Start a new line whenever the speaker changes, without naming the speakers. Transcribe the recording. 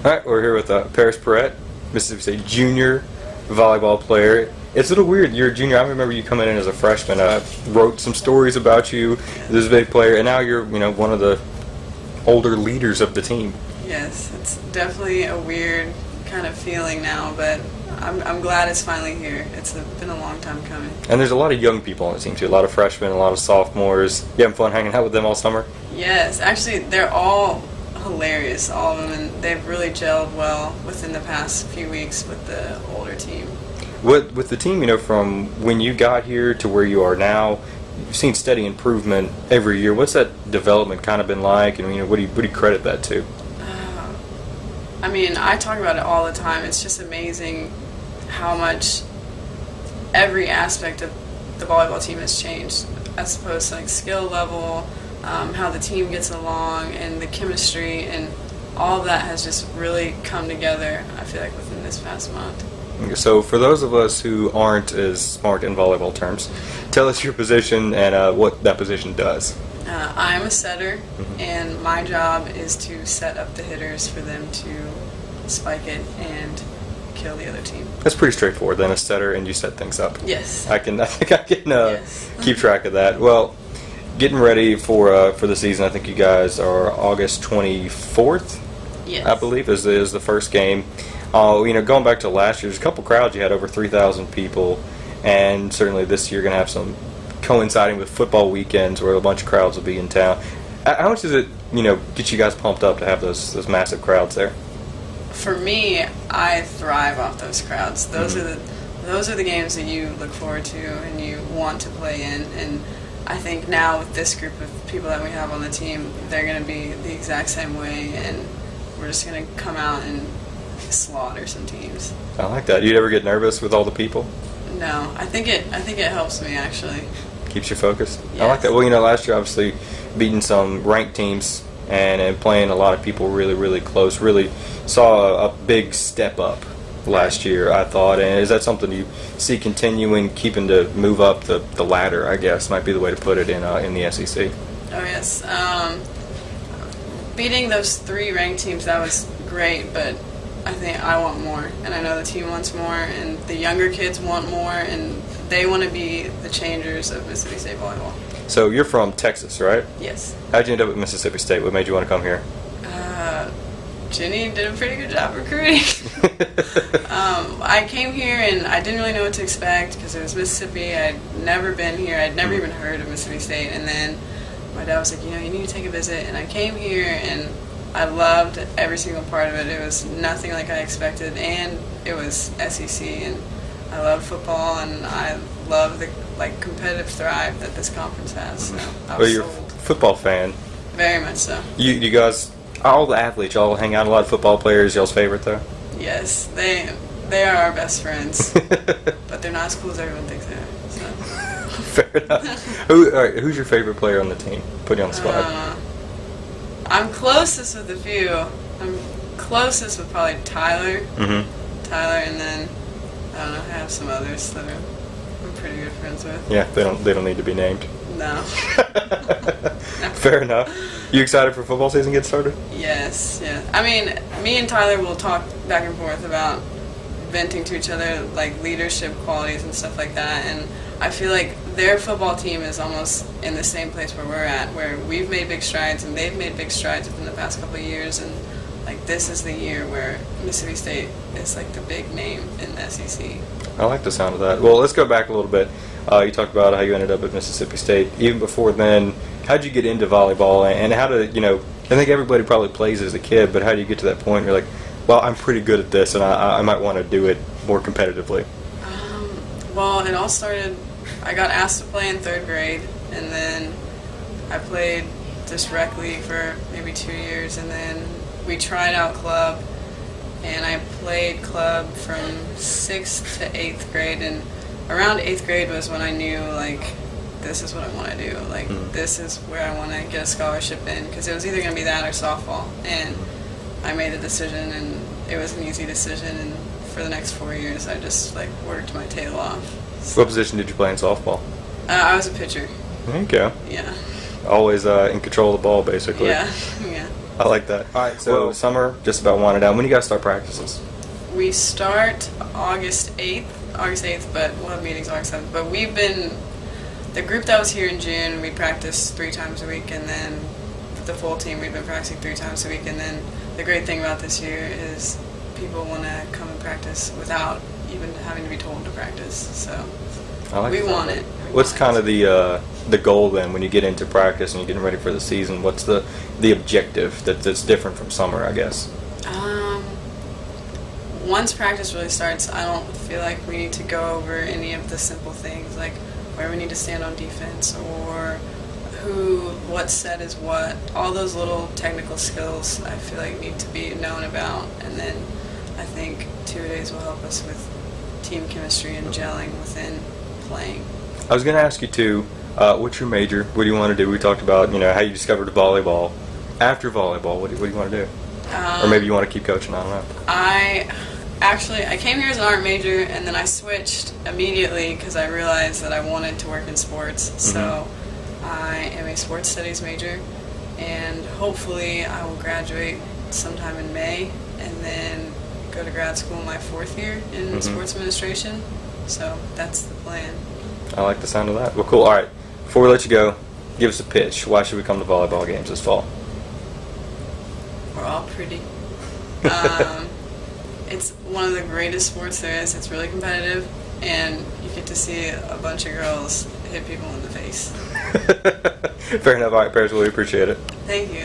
All right, we're here with Perret, Mississippi State junior volleyball player. It's a little weird. You're a junior. I remember you coming in as a freshman. I wrote some stories about you. This big player, and now you're, one of the older leaders of the team.
Yes, it's definitely a weird kind of feeling now, but I'm glad it's finally here. It's been a long time coming.
And there's a lot of young people on the team too. A lot of freshmen, a lot of sophomores. You having fun hanging out with them all summer?
Yes, actually, they're all hilarious, all of them, and they've really gelled well within the past few weeks with the older team.
With the team, from when you got here to where you are now, you've seen steady improvement every year. What's that development kind of been like, and what do you credit that to?
I talk about it all the time. It's just amazing how much every aspect of the volleyball team has changed, as opposed to skill level, how the team gets along, and the chemistry, and all of that has just really come together, I feel like, within this past month.
So for those of us who aren't as smart in volleyball terms, tell us your position and what that position does.
I'm a setter, and my job is to set up the hitters for them to spike it and kill the other team.
That's pretty straightforward then, a setter, and you set things up.
Yes.
I think I can
yes.
keep track of that. Well, getting ready for the season, I think you guys are August 24th,
yes.
I believe, is the first game. Going back to last year, there's a couple crowds. You had over 3,000 people, and certainly this year you're going to have some coinciding with football weekends where a bunch of crowds will be in town. How much does it, get you guys pumped up to have those massive crowds there?
For me, I thrive off those crowds. Those are the games that you look forward to and you want to play in. And I think now with this group of people that we have on the team, they're going to be the exact same way, and we're just going to come out and slaughter some teams.
I like that. You ever get nervous with all the people?
No, I think it helps me actually.
Keeps you focused.
Yes.
I like that. Well, last year obviously beating some ranked teams and playing a lot of people really, really close. Really saw a big step up last year, I thought. And is that something you see continuing, keeping to move up the ladder? I guess might be the way to put it in the SEC.
Oh yes, beating those 3 ranked teams, that was great, but I think I want more, and I know the team wants more, and the younger kids want more, and they want to be the changers of Mississippi State volleyball.
So you're from Texas, right?
Yes.
How'd you end up at Mississippi State? What made you want to come here?
Jenny did a pretty good job recruiting. I came here and I didn't really know what to expect because it was Mississippi. I'd never been here. I'd never even heard of Mississippi State, and then my dad was like, you need to take a visit, and I came here and I loved every single part of it. It was nothing like I expected, and it was SEC, and I love football, and I love the competitive thrive that this conference has. So I was
you're
sold.
a football fan.
Very much so.
You guys, all the athletes, y'all hang out. A lot of football players. Y'all's favorite though?
Yes, they are our best friends, but they're not as cool as everyone thinks they are. So.
Fair enough. Who's your favorite player on the team? Put you on the spot.
I'm closest with a few. I'm closest with probably Tyler. Tyler, and then I don't know. I have some others that I'm pretty good friends with.
Yeah, they don't need to be named.
No.
Fair enough. You excited for football season get started?
Yes. Me and Tyler will talk back and forth about venting to each other, leadership qualities and stuff like that, and I feel like their football team is almost in the same place where we're at, where we've made big strides and they've made big strides within the past couple of years, and this is the year where Mississippi State is the big name in the SEC.
I like the sound of that. Well, let's go back a little bit. You talked about how you ended up at Mississippi State. Even before then, how'd you get into volleyball, and how did I think everybody probably plays as a kid, but how do you get to that point where you're like, well, I'm pretty good at this, and I might want to do it more competitively?
Well, it all started, I got asked to play in 3rd grade, and then I played this rec league for maybe 2 years, and then we tried out club, and I played club from 6th to 8th grade, and around 8th grade was when I knew, this is what I want to do. This is where I want to get a scholarship in, because it was either going to be that or softball, and I made the decision, and it was an easy decision, and for the next 4 years I just worked my tail off. So.
What position did you play in softball?
I was a pitcher.
There you go.
Yeah.
Always in control of the ball, basically.
Yeah.
I I like that.
All right, so
summer just about winding down. When do you guys start practices?
We start August 8th, but we'll have meetings August 7th. But we've been, the group that was here in June, we practiced 3 times a week, and then the full team, we've been practicing 3 times a week. And then the great thing about this year is people want to come and practice without even having to be told to practice. So we want it.
What's kind of the goal then when you get into practice and you're getting ready for the season? What's the objective that's different from summer, I guess?
Once practice really starts, I don't feel like we need to go over any of the simple things, like where we need to stand on defense or what set is what. All those little technical skills I feel like need to be known about, and then I think 2 days will help us with team chemistry and gelling within playing.
I was going to ask you too, what's your major? What do you want to do? We talked about how you discovered volleyball. After volleyball, what do you want to do? Or maybe you want to keep coaching, I don't know.
I came here as an art major, and then I switched immediately because I realized that I wanted to work in sports. So I am a sports studies major, and hopefully I will graduate sometime in May and then go to grad school in my 4th year in sports administration. So that's the plan.
I like the sound of that. Well, cool. All right. Before we let you go, give us a pitch. Why should we come to volleyball games this fall?
We're all pretty. It's one of the greatest sports there is. It's really competitive, and you get to see a bunch of girls hit people in the face.
Fair enough. All right, Perret, we appreciate it.
Thank you.